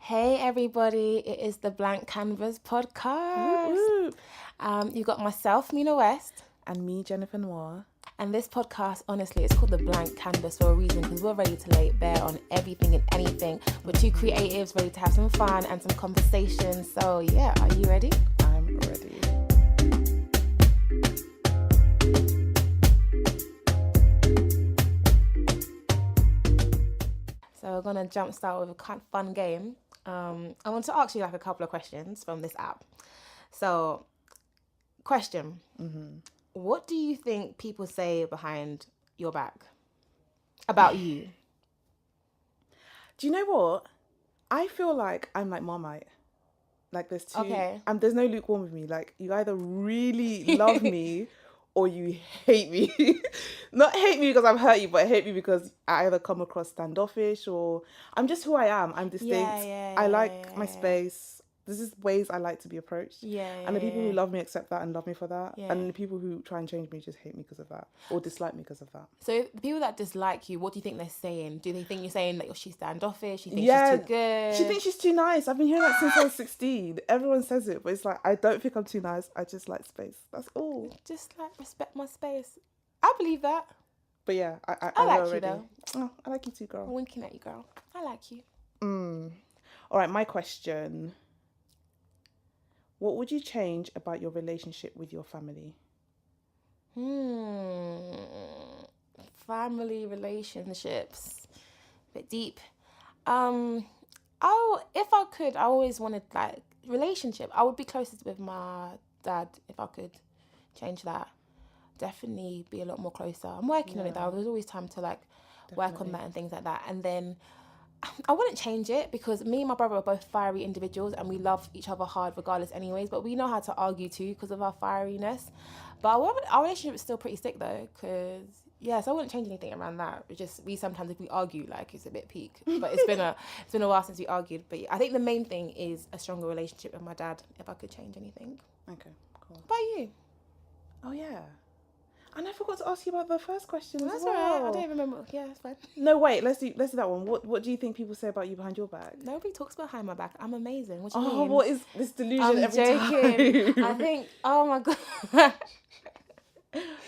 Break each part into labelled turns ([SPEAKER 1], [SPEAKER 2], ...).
[SPEAKER 1] Hey everybody, it is the Blank Canvas podcast.
[SPEAKER 2] Whoop, whoop.
[SPEAKER 1] You got myself, Mina West.
[SPEAKER 2] And me, Jennifer Noir.
[SPEAKER 1] And this podcast, honestly, it's called the Blank Canvas for a reason, because we're ready to lay it bare on everything and anything. We're two creatives ready to have some fun and some conversation. So yeah, are you ready?
[SPEAKER 2] I'm ready.
[SPEAKER 1] So we're going to jumpstart with a kind of fun game. I want to ask you like a couple of questions from this app. So, question. What do you think people say behind your back about you?
[SPEAKER 2] Do you know what? I feel like I'm like Marmite. Like there's two.
[SPEAKER 1] Okay.
[SPEAKER 2] And there's no lukewarm with me. Like you either really love me or you hate me. Not hate me because I've hurt you, but hate me because I either come across standoffish or I'm just who I am. I'm distinct. I like my space. This is ways I like to be approached. And the people who love me accept that and love me for that.
[SPEAKER 1] Yeah.
[SPEAKER 2] And the people who try and change me just hate me because of that or dislike me because of that.
[SPEAKER 1] So the people that dislike you, what do you think they're saying? Do they think you're saying that she's standoffish? You think she's too good?
[SPEAKER 2] She thinks she's too nice. I've been hearing that since I was 16. Everyone says it, but it's like, I don't think I'm too nice. I just like space. That's all.
[SPEAKER 1] Just like respect my space. I believe that.
[SPEAKER 2] But yeah, I
[SPEAKER 1] like
[SPEAKER 2] know
[SPEAKER 1] you
[SPEAKER 2] already.
[SPEAKER 1] though.
[SPEAKER 2] Oh, I like you too, girl.
[SPEAKER 1] I'm winking at you, girl. I like you.
[SPEAKER 2] All right, my question. What would you change about your relationship with your family?
[SPEAKER 1] Family relationships. A bit deep. If I could, I always wanted like relationship. I would be closest with my dad if I could change that. Definitely be a lot more closer. I'm working on it though. There's always time to like work on that and things like that. And then I wouldn't change it because me and my brother are both fiery individuals and we love each other hard regardless anyways, but we know how to argue too because of our fieriness. But our relationship is still pretty sick though, because so I wouldn't change anything around that. It's just we sometimes if we argue like it's a bit peak, but it's been a while since we argued. But I think the main thing is a stronger relationship with my dad if I could change anything.
[SPEAKER 2] Okay, cool.
[SPEAKER 1] What about you?
[SPEAKER 2] Oh yeah. And I forgot to ask you about the first question as
[SPEAKER 1] That's
[SPEAKER 2] well.
[SPEAKER 1] alright. I don't even remember. Yeah, it's fine.
[SPEAKER 2] No, wait. Let's do that one. What do you think people say about you behind your back?
[SPEAKER 1] Nobody talks behind my back. I'm amazing. What do you mean?
[SPEAKER 2] Oh, what is this delusion
[SPEAKER 1] I'm
[SPEAKER 2] every
[SPEAKER 1] joking.
[SPEAKER 2] time?
[SPEAKER 1] I think. Oh my god.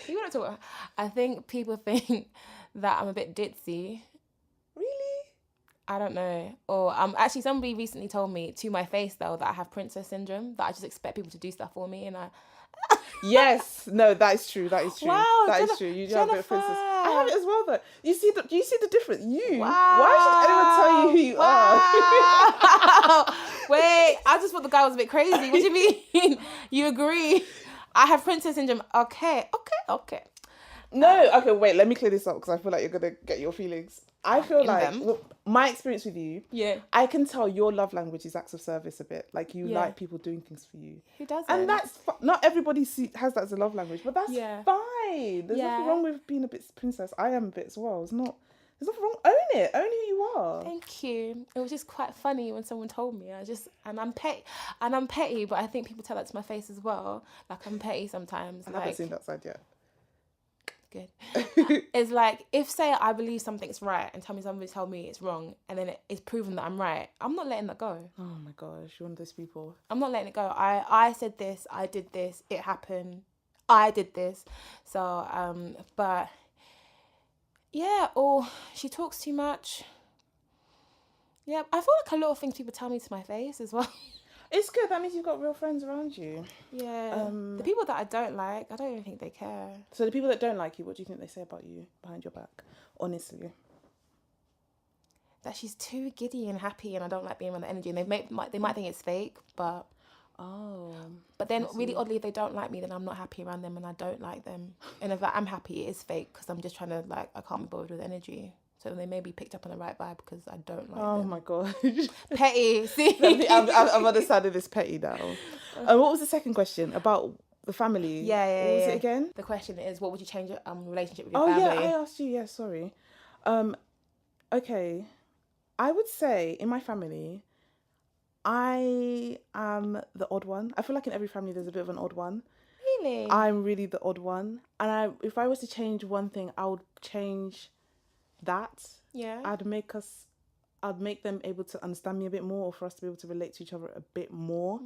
[SPEAKER 1] You want to talk? I think people think that I'm a bit ditzy.
[SPEAKER 2] Really?
[SPEAKER 1] I don't know. Or actually somebody recently told me to my face though that I have princess syndrome. That I just expect people to do stuff for me, and I.
[SPEAKER 2] Yes, no, that is true.
[SPEAKER 1] Wow,
[SPEAKER 2] that is true. You do have a bit of princess. I have it as well, though. Do you see the difference? You.
[SPEAKER 1] Wow.
[SPEAKER 2] Why should anyone tell you who you are?
[SPEAKER 1] Wait, I just thought the guy was a bit crazy. What do you mean? You agree? I have princess syndrome. Okay.
[SPEAKER 2] No, okay, wait. Let me clear this up because I feel like you're gonna get your feelings. I feel like my experience with you.
[SPEAKER 1] Yeah.
[SPEAKER 2] I can tell your love language is acts of service a bit. Like you like people doing things for you.
[SPEAKER 1] Who doesn't?
[SPEAKER 2] And that's not everybody has that as a love language, but that's fine. There's nothing wrong with being a bit princess. I am a bit as well. There's nothing wrong. Own it. Own who you are.
[SPEAKER 1] Thank you. It was just quite funny when someone told me. I'm petty, but I think people tell that to my face as well. Like I'm petty sometimes.
[SPEAKER 2] I haven't seen that side yet.
[SPEAKER 1] Good. It's like if say I believe something's right and somebody told me it's wrong and then it's proven that I'm right, I'm not letting that go.
[SPEAKER 2] Oh my gosh, you're one of those people.
[SPEAKER 1] I'm not letting it go. I said this, I did this, it happened, I did this. So but yeah, or she talks too much. Yeah, I feel like a lot of things people tell me to my face as well.
[SPEAKER 2] It's good. That means you've got real friends around you.
[SPEAKER 1] Yeah. The people that I don't like, I don't even think they care.
[SPEAKER 2] So the people that don't like you, what do you think they say about you behind your back? Honestly.
[SPEAKER 1] That she's too giddy and happy and I don't like being around the energy. And they might think it's fake, but...
[SPEAKER 2] Oh.
[SPEAKER 1] But then really oddly, if they don't like me, then I'm not happy around them and I don't like them. And if I'm happy, it is fake because I'm just trying to I can't be bothered with energy. So they may be picked up on the right vibe because I don't like them.
[SPEAKER 2] Oh my gosh.
[SPEAKER 1] Petty. See?
[SPEAKER 2] I've understood this petty now. What was the second question? About the family?
[SPEAKER 1] Yeah.
[SPEAKER 2] What was it again?
[SPEAKER 1] The question is, what would you change your relationship with your
[SPEAKER 2] family?
[SPEAKER 1] family?
[SPEAKER 2] Oh yeah, I asked you. Yeah, sorry. Okay. I would say in my family, I am the odd one. I feel like in every family there's a bit of an odd one.
[SPEAKER 1] Really?
[SPEAKER 2] I'm really the odd one. And if I was to change one thing, I would change that.
[SPEAKER 1] Yeah.
[SPEAKER 2] I'd make us I'd make them able to understand me a bit more, or for us to be able to relate to each other a bit more.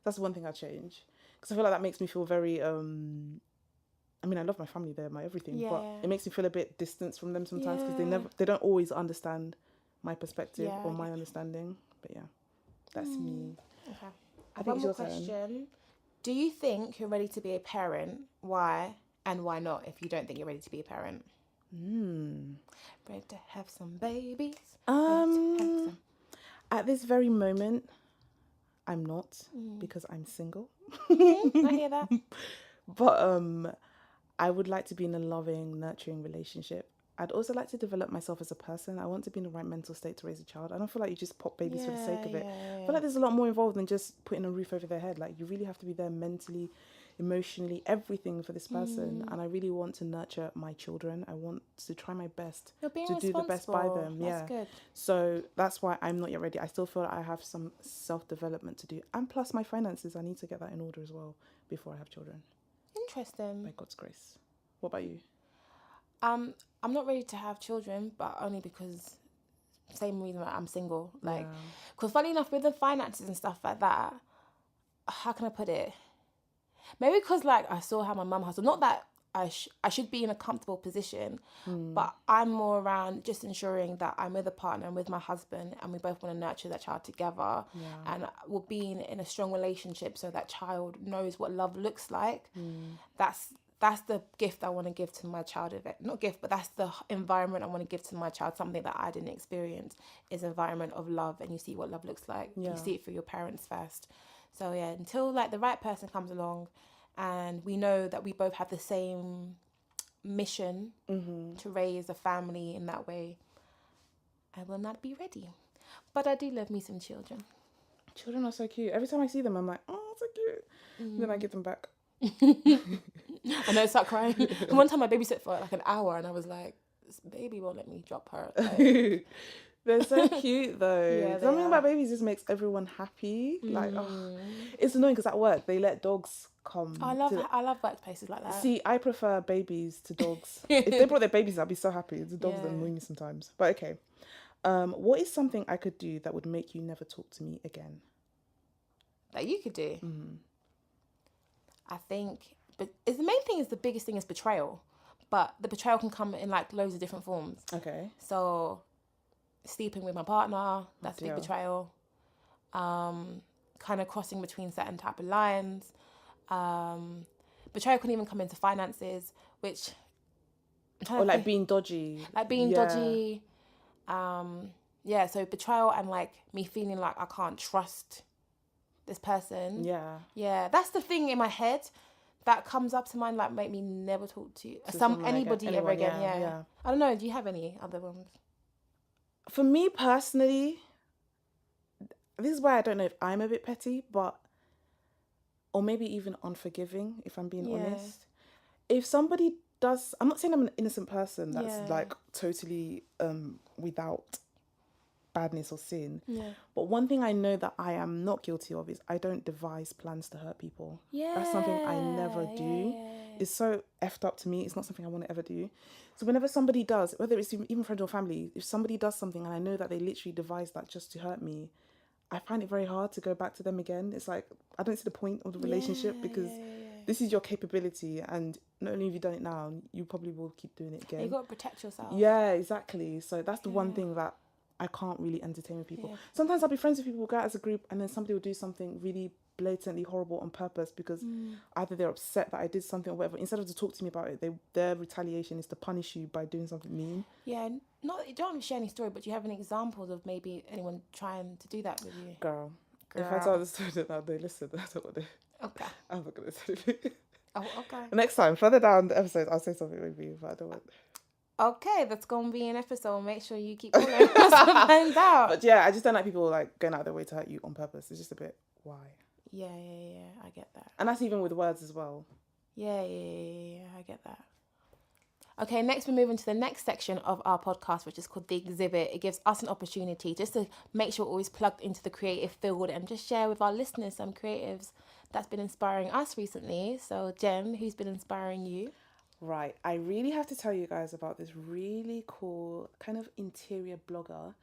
[SPEAKER 2] That's one thing I'd change, because I feel like that makes me feel very I mean, I love my family, they're my everything, but it makes me feel a bit distant from them sometimes, because they don't always understand my perspective or my understanding. But yeah, that's me.
[SPEAKER 1] Okay.
[SPEAKER 2] I think
[SPEAKER 1] One
[SPEAKER 2] it's
[SPEAKER 1] more
[SPEAKER 2] your turn.
[SPEAKER 1] question. Do you think you're ready to be a parent? Why and why not, if you don't think you're ready to be a parent? Ready to have some babies?
[SPEAKER 2] At this very moment, I'm not, because I'm single.
[SPEAKER 1] I hear that.
[SPEAKER 2] But I would like to be in a loving, nurturing relationship. I'd also like to develop myself as a person. I want to be in the right mental state to raise a child. I don't feel like you just pop babies for the sake of it. I feel like there's a lot more involved than just putting a roof over their head. Like, you really have to be there mentally, emotionally, everything for this person. And I really want to nurture my children. I want to try my best
[SPEAKER 1] You're being
[SPEAKER 2] to do the best by them.
[SPEAKER 1] That's good.
[SPEAKER 2] So that's why I'm not yet ready. I still feel like I have some self-development to do. And plus my finances, I need to get that in order as well before I have children.
[SPEAKER 1] Interesting.
[SPEAKER 2] By God's grace. What about you?
[SPEAKER 1] I'm not ready to have children, but only because same reason that I'm single. Like, because funny enough, with the finances and stuff like that, how can I put it? Maybe because like I saw how my mum hustled. Not that I should be in a comfortable position, but I'm more around just ensuring that I'm with a partner and with my husband, and we both want to nurture that child together, and we're being in a strong relationship so that child knows what love looks like. That's the gift I want to give to my child. Not gift, but that's the environment I want to give to my child. Something that I didn't experience is an environment of love, and you see what love looks like. You see it through your parents first. So yeah, until like the right person comes along, and we know that we both have the same mission to raise a family in that way, I will not be ready. But I do love me some children.
[SPEAKER 2] Children are so cute. Every time I see them, I'm like, oh, so cute. Then I give them back.
[SPEAKER 1] And I start crying. One time I babysat for like an hour, and I was like, this baby won't let me drop her. Like,
[SPEAKER 2] they're so cute though.
[SPEAKER 1] Yeah,
[SPEAKER 2] Something about babies just makes everyone happy. Like, oh, it's annoying because at work they let dogs come.
[SPEAKER 1] I love workplaces like that.
[SPEAKER 2] See, I prefer babies to dogs. If they brought their babies, I'd be so happy. The dogs that annoy me sometimes. But okay. What is something I could do that would make you never talk to me again?
[SPEAKER 1] That you could do? I think, but the main thing is the biggest thing is betrayal. But the betrayal can come in like loads of different forms. Okay. So, sleeping with my partner, that's a big betrayal. Kind of crossing between certain type of lines. Betrayal can even come into finances, which
[SPEAKER 2] like being dodgy.
[SPEAKER 1] Like being dodgy. So betrayal and like me feeling like I can't trust this person. Yeah, that's the thing in my head that comes up to mind, like make me never talk to anybody ever again. Yeah. I don't know, do you have any other ones?
[SPEAKER 2] For me personally, this is why I don't know if I'm a bit petty, or maybe even unforgiving, if I'm being honest. If somebody does, I'm not saying I'm an innocent person that's like totally without badness or sin. But one thing I know that I am not guilty of is I don't devise plans to hurt people. That's something I never do. It's so effed up to me. It's not something I want to ever do. So whenever somebody does, whether it's even friends or family, if somebody does something and I know that they literally devised that just to hurt me, I find it very hard to go back to them again. It's like, I don't see the point of the relationship because this is your capability, and not only have you done it now, you probably will keep doing it again.
[SPEAKER 1] You got to protect yourself.
[SPEAKER 2] Yeah, exactly. So that's the one thing that I can't really entertain with people. Sometimes I'll be friends with people, we'll go out as a group, and then somebody will do something really blatantly horrible on purpose because either they're upset that I did something or whatever. Instead of to talk to me about it, their retaliation is to punish you by doing something mean. Yeah,
[SPEAKER 1] you don't want to share any story, but do you have any examples of maybe anyone trying to do that with you?
[SPEAKER 2] Girl. If I tell the story now, they listen. I don't want to.
[SPEAKER 1] Okay.
[SPEAKER 2] I'm not going to say anything.
[SPEAKER 1] Oh, okay.
[SPEAKER 2] Next time, further down the episode, I'll say something with you, but I don't want.
[SPEAKER 1] Okay, that's gonna be an episode. Make sure you keep following us to find out.
[SPEAKER 2] But yeah, I just don't like people like going out of their way to hurt you on purpose. It's just a bit, why?
[SPEAKER 1] Yeah, I get that.
[SPEAKER 2] And that's even with words as well.
[SPEAKER 1] Yeah, I get that. Okay, next we're moving to the next section of our podcast, which is called The Exhibit. It gives us an opportunity just to make sure we're always plugged into the creative field and just share with our listeners some creatives that's been inspiring us recently. So, Jem, who's been inspiring you?
[SPEAKER 2] Right, I really have to tell you guys about this really cool kind of interior blogger.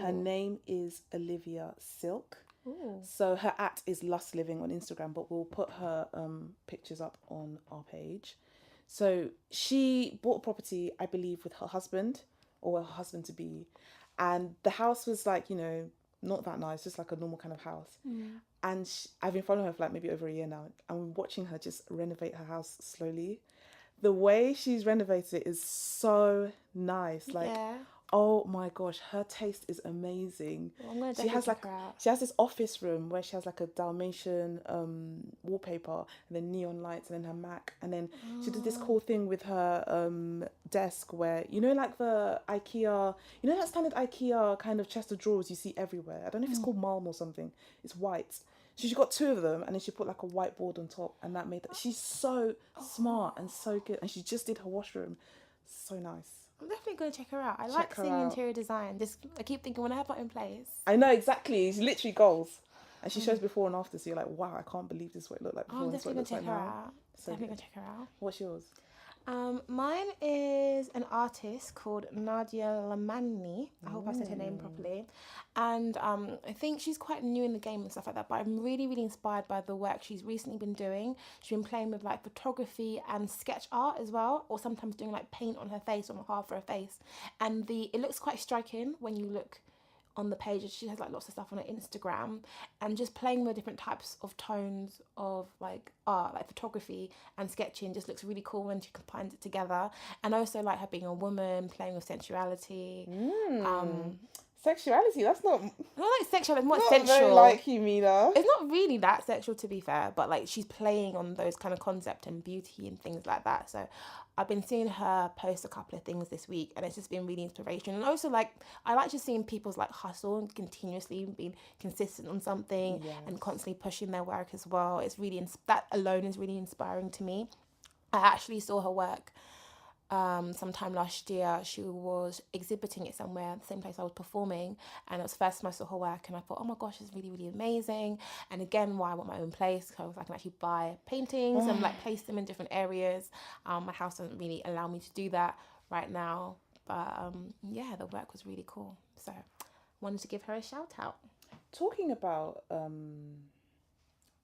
[SPEAKER 2] Her
[SPEAKER 1] Ooh.
[SPEAKER 2] name is Olivia Silk.
[SPEAKER 1] Ooh.
[SPEAKER 2] So her is Lust Living on Instagram, but we'll put her pictures up on our page. So she bought a property, I believe, with her husband or her husband to be, and the house was like, not that nice, just like a normal kind of house. And I've been following her for like maybe over a year now. I'm watching her just renovate her house slowly. The way she's renovated it is so nice. Like,
[SPEAKER 1] Yeah.
[SPEAKER 2] oh my gosh, her taste is amazing.
[SPEAKER 1] Well, I'm gonna
[SPEAKER 2] She
[SPEAKER 1] definitely
[SPEAKER 2] has
[SPEAKER 1] check her out.
[SPEAKER 2] she has this office room where she has like a Dalmatian wallpaper and then neon lights and then her Mac, and then she did this cool thing with her desk where like the IKEA, that standard IKEA kind of chest of drawers you see everywhere. I don't know if it's called Malm or something. It's white. So she got 2 of them, and then she put like a whiteboard on top, and that made she's so smart and so good, and she just did her washroom. So nice.
[SPEAKER 1] I'm definitely gonna check her out. I like
[SPEAKER 2] her
[SPEAKER 1] seeing
[SPEAKER 2] out.
[SPEAKER 1] interior design. I keep thinking when I have that in place.
[SPEAKER 2] I know, exactly. It's literally goals. And she shows before and after, so you're like, wow, I can't believe this is what it looked like before.
[SPEAKER 1] I'm
[SPEAKER 2] And this is what
[SPEAKER 1] definitely
[SPEAKER 2] it
[SPEAKER 1] gonna
[SPEAKER 2] looks
[SPEAKER 1] check
[SPEAKER 2] like
[SPEAKER 1] her
[SPEAKER 2] now.
[SPEAKER 1] out.
[SPEAKER 2] So
[SPEAKER 1] Definitely
[SPEAKER 2] good.
[SPEAKER 1] gonna check her out.
[SPEAKER 2] What's yours?
[SPEAKER 1] Mine is an artist called Nadia Lamani. I hope I said her name properly. And I think she's quite new in the game and stuff like that, but I'm really, really inspired by the work she's recently been doing. She's been playing with like photography and sketch art as well, or sometimes doing like paint on her face, on half of her face. And it looks quite striking when you look on the page. She has like lots of stuff on her Instagram, and just playing with different types of tones of like art, like photography and sketching, just looks really cool when she combines it together. And also like her being a woman, playing with sensuality.
[SPEAKER 2] Sexuality, that's not
[SPEAKER 1] Not like sexual, it's more
[SPEAKER 2] not
[SPEAKER 1] sensual.
[SPEAKER 2] very like you, Mina.
[SPEAKER 1] It's not really that sexual, to be fair, but like she's playing on those kind of concept and beauty and things like that. So I've been seeing her post a couple of things this week, and it's just been really inspirational. And also like I like just seeing people's like hustle and continuously being consistent on something and constantly pushing their work as well. It's really that alone is really inspiring to me. I actually saw her work sometime last year. She was exhibiting it somewhere, the same place I was performing, and it was the first time I saw her work, and I thought, oh my gosh, it's really, really amazing. And again, why I want my own place, because I can actually buy paintings and like place them in different areas. My house doesn't really allow me to do that right now, but yeah, the work was really cool, so wanted to give her a shout out.
[SPEAKER 2] Talking about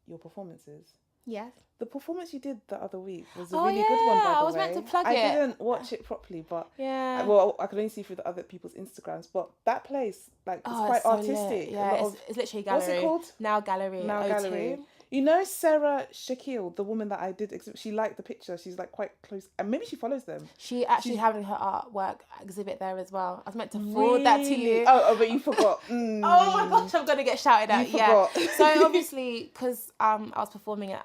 [SPEAKER 2] your performances,
[SPEAKER 1] Yes.
[SPEAKER 2] the performance you did the other week was a
[SPEAKER 1] Oh,
[SPEAKER 2] really good one, by the way.
[SPEAKER 1] I was meant to plug
[SPEAKER 2] I
[SPEAKER 1] it.
[SPEAKER 2] didn't watch it properly, but
[SPEAKER 1] Yeah.
[SPEAKER 2] well, I could only see through the other people's Instagrams. But that place, like, it's quite
[SPEAKER 1] so
[SPEAKER 2] artistic.
[SPEAKER 1] lit. Yeah, it's literally a gallery.
[SPEAKER 2] What's it called?
[SPEAKER 1] Now Gallery.
[SPEAKER 2] Now
[SPEAKER 1] O2.
[SPEAKER 2] Gallery. You know Sarah Shaquille, the woman that I did exhibit. She liked the picture. She's like quite close, and maybe she follows them.
[SPEAKER 1] She actually having her artwork exhibit there as well. I was meant to forward that to you.
[SPEAKER 2] Oh, but you forgot.
[SPEAKER 1] Oh my gosh, I'm gonna get shouted at.
[SPEAKER 2] You
[SPEAKER 1] Yeah.
[SPEAKER 2] forgot.
[SPEAKER 1] So obviously, because I was performing it,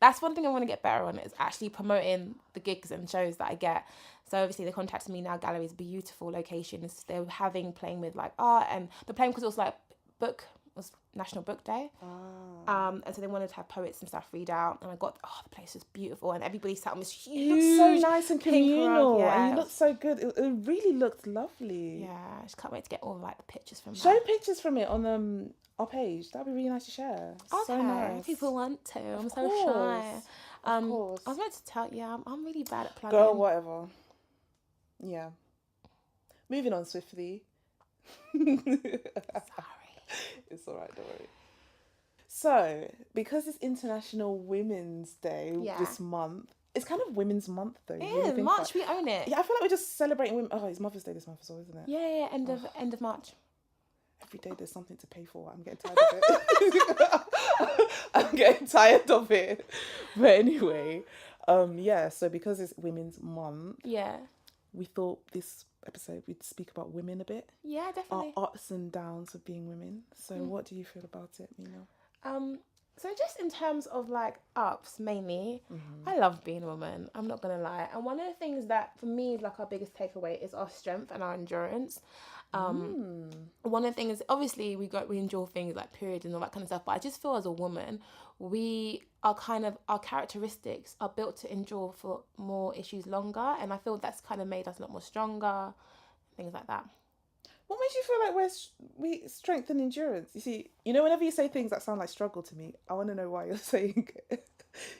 [SPEAKER 1] that's one thing I want to get better on, is actually promoting the gigs and shows that I get. So obviously they contacted me. Now Gallery is a beautiful location. They're playing with like art, and the playing because it was like was National Book Day. And so they wanted to have poets and stuff read out, and I got the place was beautiful, and everybody sat on this huge.
[SPEAKER 2] It looked so nice and
[SPEAKER 1] pink rug,
[SPEAKER 2] communal, and you looked so good. It really looked lovely.
[SPEAKER 1] Yeah, I just can't wait to get all like the pictures from
[SPEAKER 2] Show
[SPEAKER 1] that.
[SPEAKER 2] pictures from it on our page. That'd be really nice to share.
[SPEAKER 1] Okay,
[SPEAKER 2] So nice.
[SPEAKER 1] if people want to. I'm
[SPEAKER 2] Of
[SPEAKER 1] so
[SPEAKER 2] course.
[SPEAKER 1] shy.
[SPEAKER 2] Of course.
[SPEAKER 1] I was meant to tell you, I'm really bad at plugging.
[SPEAKER 2] Girl, whatever. Yeah. Moving on swiftly.
[SPEAKER 1] Sorry.
[SPEAKER 2] It's alright, don't worry. So, because it's International Women's Day this month, it's kind of Women's Month though.
[SPEAKER 1] It is March. We own it.
[SPEAKER 2] Yeah, I feel like we're just celebrating women. Oh, it's Mother's Day this month as well, isn't it?
[SPEAKER 1] Yeah. End of March.
[SPEAKER 2] Every day there's something to pay for. I'm getting tired of it. I'm getting tired of it. But anyway, so because it's Women's Month, we thought this episode we'd speak about women a bit.
[SPEAKER 1] Yeah, definitely.
[SPEAKER 2] Our ups and downs of being women. So what do you feel about it, Mina?
[SPEAKER 1] So just in terms of like ups mainly, I love being a woman. I'm not gonna lie. And one of the things that for me is like our biggest takeaway is our strength and our endurance. One of the things, obviously we endure things like periods and all that kind of stuff, but I just feel as a woman, we are our characteristics are built to endure for more issues longer, and I feel that's kind of made us a lot more stronger, things like that.
[SPEAKER 2] What makes you feel like we strength and endurance? You see, whenever you say things that sound like struggle to me, I want to know why you're saying it.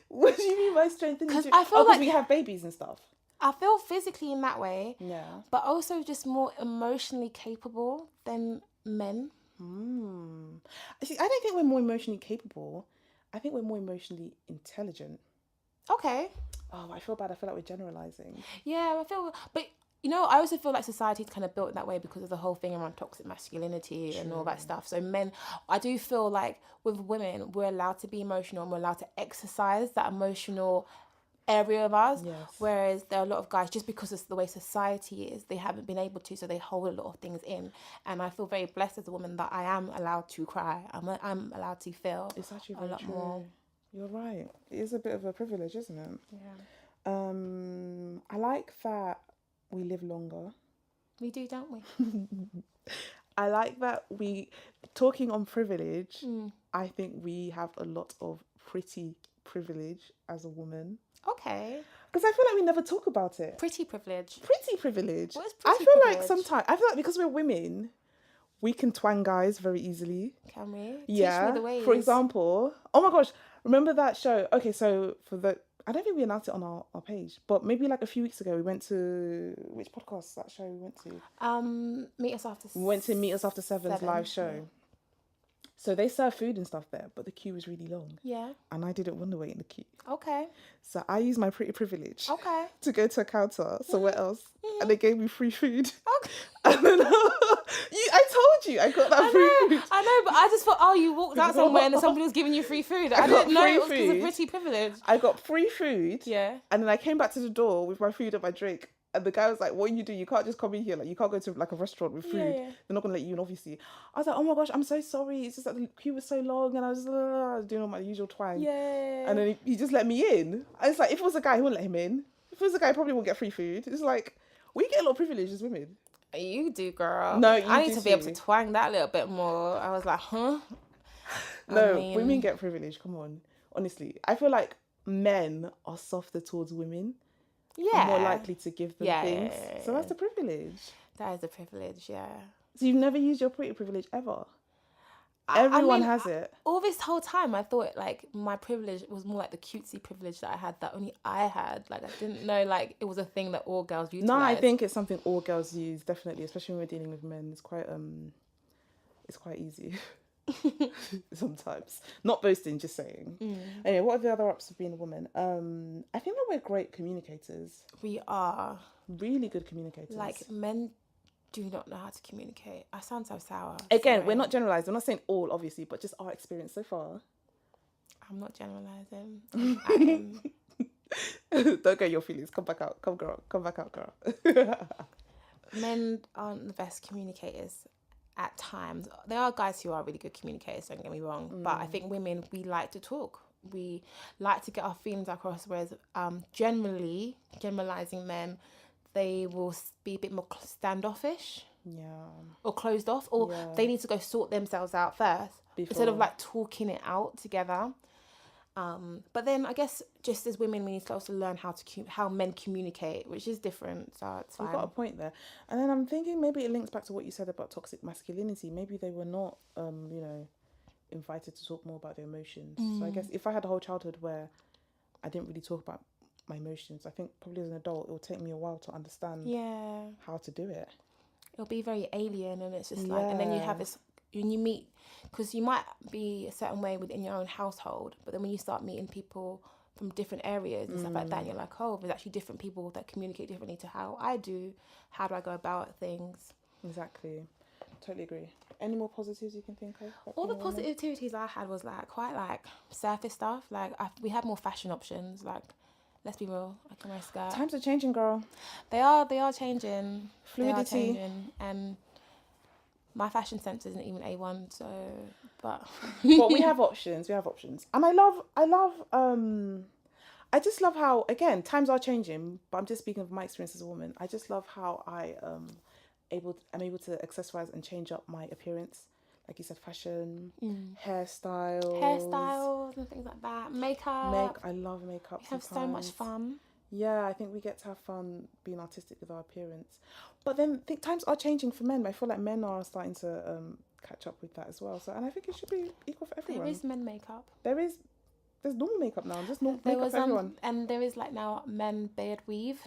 [SPEAKER 2] What do you mean by strength and endurance?
[SPEAKER 1] I feel like
[SPEAKER 2] we have babies and stuff.
[SPEAKER 1] I feel physically in that way,
[SPEAKER 2] Yeah.
[SPEAKER 1] but also just more emotionally capable than men.
[SPEAKER 2] See, I don't think we're more emotionally capable. I think we're more emotionally intelligent.
[SPEAKER 1] Okay.
[SPEAKER 2] Oh, I feel bad. I feel like we're generalizing.
[SPEAKER 1] Yeah, I feel, but I also feel like society's kind of built that way because of the whole thing around toxic masculinity and all that stuff. So men, I do feel like with women, we're allowed to be emotional and we're allowed to exercise that emotional area of us.
[SPEAKER 2] Yes.
[SPEAKER 1] Whereas there are a lot of guys, just because of the way society is, they haven't been able to, so they hold a lot of things in. And I feel very blessed as a woman that I am allowed to cry. I'm allowed to feel.
[SPEAKER 2] It's actually
[SPEAKER 1] a
[SPEAKER 2] very
[SPEAKER 1] lot
[SPEAKER 2] true.
[SPEAKER 1] more.
[SPEAKER 2] You're right. It is a bit of a privilege, isn't it?
[SPEAKER 1] Yeah.
[SPEAKER 2] I like that we live longer.
[SPEAKER 1] We do, don't we?
[SPEAKER 2] I like that talking on privilege, I think we have a lot of pretty privilege as a woman.
[SPEAKER 1] Okay.
[SPEAKER 2] Because I feel like we never talk about it.
[SPEAKER 1] Pretty privilege.
[SPEAKER 2] Pretty privilege.
[SPEAKER 1] What is
[SPEAKER 2] I
[SPEAKER 1] pretty
[SPEAKER 2] feel
[SPEAKER 1] privilege?
[SPEAKER 2] like sometimes, I feel like because we're women, we can twang guys very easily.
[SPEAKER 1] Can we?
[SPEAKER 2] Yeah.
[SPEAKER 1] Teach me the ways.
[SPEAKER 2] For example, oh my gosh, remember that show? Okay, so I don't think we announced it on our page, but maybe like a few weeks ago we went to, which podcast that show we went to?
[SPEAKER 1] Meet Us After
[SPEAKER 2] We went to Meet Us After Seven's live show.
[SPEAKER 1] Yeah.
[SPEAKER 2] So they serve food and stuff there, but the queue was really long.
[SPEAKER 1] Yeah.
[SPEAKER 2] And I didn't want to wait in the queue.
[SPEAKER 1] Okay.
[SPEAKER 2] So I used my pretty privilege
[SPEAKER 1] Okay.
[SPEAKER 2] to go to a counter somewhere else. And they gave me free food.
[SPEAKER 1] Okay.
[SPEAKER 2] And then I told you I got that free food.
[SPEAKER 1] I know, but I just thought, you walked out somewhere and somebody was giving you free food. I didn't know it was because of pretty privilege.
[SPEAKER 2] I got free food.
[SPEAKER 1] Yeah.
[SPEAKER 2] And then I came back to the door with my food and my drink. And the guy was like, what you do? You can't just come in here. Like, you can't go to like a restaurant with food.
[SPEAKER 1] Yeah.
[SPEAKER 2] They're not going to let you in, obviously. I was like, oh my gosh, I'm so sorry. It's just that the queue was so long. And I was doing all my usual twang.
[SPEAKER 1] Yeah.
[SPEAKER 2] And then he just let me in. I was like, if it was a guy, he wouldn't let him in. If it was a guy, he probably won't get free food. It's like, we get a lot of privilege as women.
[SPEAKER 1] You do, girl.
[SPEAKER 2] No,
[SPEAKER 1] I need to be able to twang that a little bit more. I was like, huh?
[SPEAKER 2] No, women get privilege. Come on. Honestly. I feel like men are softer towards women.
[SPEAKER 1] Yeah.
[SPEAKER 2] Are more likely to give them things.
[SPEAKER 1] Yeah.
[SPEAKER 2] So that's the privilege.
[SPEAKER 1] That is a privilege, yeah.
[SPEAKER 2] So you've never used your pretty privilege ever? Everyone has it.
[SPEAKER 1] All this whole time, I thought like my privilege was more like the cutesy privilege that I had, that only I had. Like I didn't know like it was a thing that all girls utilize.
[SPEAKER 2] No, I think it's something all girls use, definitely, especially when we're dealing with men. It's quite easy. Sometimes. Not boasting, just saying. Anyway, what are the other ups of being a woman? I think that we're great communicators.
[SPEAKER 1] We are.
[SPEAKER 2] Really good communicators.
[SPEAKER 1] Like men do not know how to communicate. I sound so sour.
[SPEAKER 2] Again,
[SPEAKER 1] sorry.
[SPEAKER 2] we're not generalising. We're not saying all, obviously, but just our experience so far.
[SPEAKER 1] I'm not generalising.
[SPEAKER 2] Don't get your feelings. Come back out. Come, girl. Come back out, girl.
[SPEAKER 1] Men aren't the best communicators at times. There are guys who are really good communicators, don't get me wrong. But I think women, we like to talk. We like to get our feelings across, whereas generalising men, they will be a bit more standoffish.
[SPEAKER 2] Yeah.
[SPEAKER 1] Or closed off. Or they need to go sort themselves out first. Instead of like talking it out together. But then I guess just as women, we need to also learn how men communicate, which is different. So it's fine.
[SPEAKER 2] You've got a point there. And then I'm thinking maybe it links back to what you said about toxic masculinity. Maybe they were not, invited to talk more about their emotions. So I guess if I had a whole childhood where I didn't really talk about my emotions, I think probably as an adult, it will take me a while to understand how to do it.
[SPEAKER 1] It'll be very alien, and it's just like, and then you have this, when you meet, because you might be a certain way within your own household, but then when you start meeting people from different areas and stuff like that, and you're like, oh, there's actually different people that communicate differently to how I do. How do I go about things?
[SPEAKER 2] Exactly. Totally agree. Any more positives you can think of?
[SPEAKER 1] All the positivities I had was like quite like surface stuff. Like we had more fashion options. Like, let's be real, I can wear a skirt.
[SPEAKER 2] Times are changing, girl.
[SPEAKER 1] They are changing.
[SPEAKER 2] Fluidity.
[SPEAKER 1] And my fashion sense isn't even A1, so, but...
[SPEAKER 2] But we have options, And I just love how, again, times are changing, but I'm just speaking of my experience as a woman. I just love how I'm able to accessorize and change up my appearance. Like you said, fashion, hairstyles
[SPEAKER 1] and things like that. Makeup.
[SPEAKER 2] I love makeup.
[SPEAKER 1] We have so much fun.
[SPEAKER 2] Yeah, I think we get to have fun being artistic with our appearance. But then I think times are changing for men. But I feel like men are starting to catch up with that as well. So, and I think it should be equal for everyone.
[SPEAKER 1] There is men makeup.
[SPEAKER 2] There's normal makeup now. Just normal makeup for everyone.
[SPEAKER 1] And there is like now men beard weave.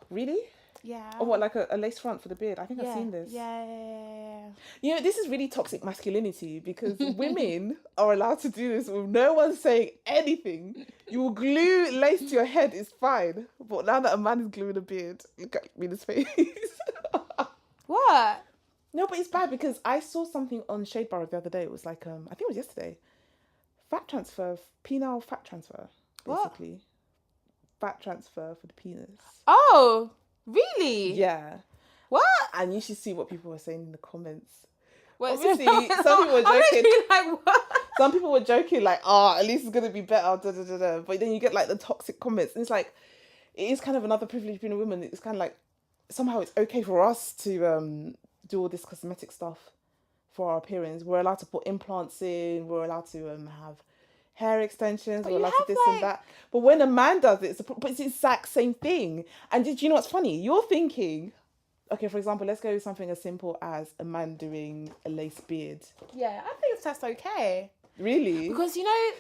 [SPEAKER 2] Really?
[SPEAKER 1] Yeah.
[SPEAKER 2] Or what, like a lace front for the beard? I think I've seen this.
[SPEAKER 1] Yeah.
[SPEAKER 2] You know, this is really toxic masculinity because women are allowed to do this with no one saying anything. You will glue lace to your head, it's fine. But now that a man is gluing a beard, look at me in his face.
[SPEAKER 1] What?
[SPEAKER 2] No, but it's bad because I saw something on Shade Bar the other day. It was like, I think it was yesterday. Fat transfer, penile fat transfer, basically. What? Fat transfer for the penis.
[SPEAKER 1] Oh, really?
[SPEAKER 2] Yeah.
[SPEAKER 1] What?
[SPEAKER 2] And you should see what people were saying in the comments.
[SPEAKER 1] Wait,
[SPEAKER 2] obviously, some people were joking.
[SPEAKER 1] Like, what?
[SPEAKER 2] Some people were joking, like, at least it's gonna be better. Da, da, da, da. But then you get like the toxic comments, and it's like, it is kind of another privilege being a woman. It's kind of like somehow it's okay for us to do all this cosmetic stuff for our appearance. We're allowed to put implants in. We're allowed to have hair extensions. We're allowed to this and that. But when a man does it, it's the exact same thing. And did you know what's funny? You're thinking, okay, for example, let's go with something as simple as a man doing a lace beard.
[SPEAKER 1] Yeah, I think that's okay.
[SPEAKER 2] Really?
[SPEAKER 1] Because you know,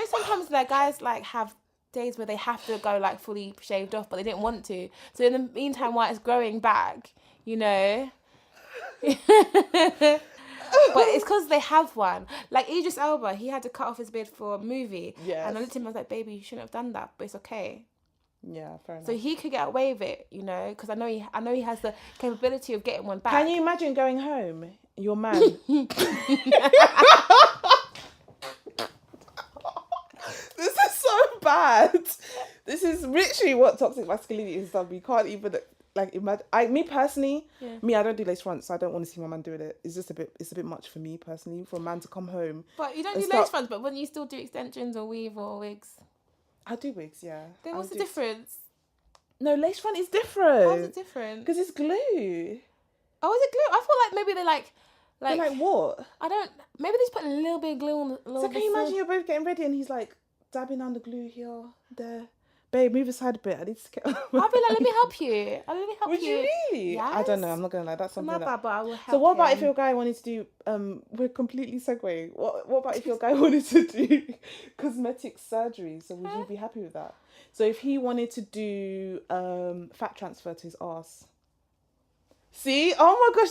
[SPEAKER 1] sometimes like guys like have days where they have to go like fully shaved off, but they didn't want to. So in the meantime, while it's growing back, you know. But it's because they have one. Like Idris Elba, he had to cut off his beard for a movie.
[SPEAKER 2] Yes.
[SPEAKER 1] And I looked at him, I was like, baby, you shouldn't have done that, but it's okay.
[SPEAKER 2] Yeah, fair enough.
[SPEAKER 1] So he could get away with it, you know, because I know he has the capability of getting one back.
[SPEAKER 2] Can you imagine going home, your man? This is so bad. This is literally what toxic masculinity is done. We can't even like imagine. Me personally, I don't do lace fronts, so I don't want to see my man doing it. It's just it's a bit much for me personally for a man to come home.
[SPEAKER 1] But you don't do lace fronts, but when you still do extensions or weave or wigs.
[SPEAKER 2] I do wigs, yeah.
[SPEAKER 1] Then what's the difference?
[SPEAKER 2] No, lace front is different.
[SPEAKER 1] How's it different?
[SPEAKER 2] Because it's glue.
[SPEAKER 1] Oh, is it glue? I feel like maybe they're like
[SPEAKER 2] what?
[SPEAKER 1] I don't. Maybe they just put a little bit of glue on.
[SPEAKER 2] So can you imagine you're both getting ready and he's like dabbing down the glue here, there. Babe, move aside a bit. I need to get.
[SPEAKER 1] I'll be like, let me help you.
[SPEAKER 2] Would you really?
[SPEAKER 1] Yes.
[SPEAKER 2] I don't know. I'm not gonna lie. That's something.
[SPEAKER 1] But I will help.
[SPEAKER 2] So what about if your guy wanted to do? We're completely segueing. What about if your guy wanted to do cosmetic surgery? So would you be happy with that? So if he wanted to do fat transfer to his arse. See? Oh my gosh.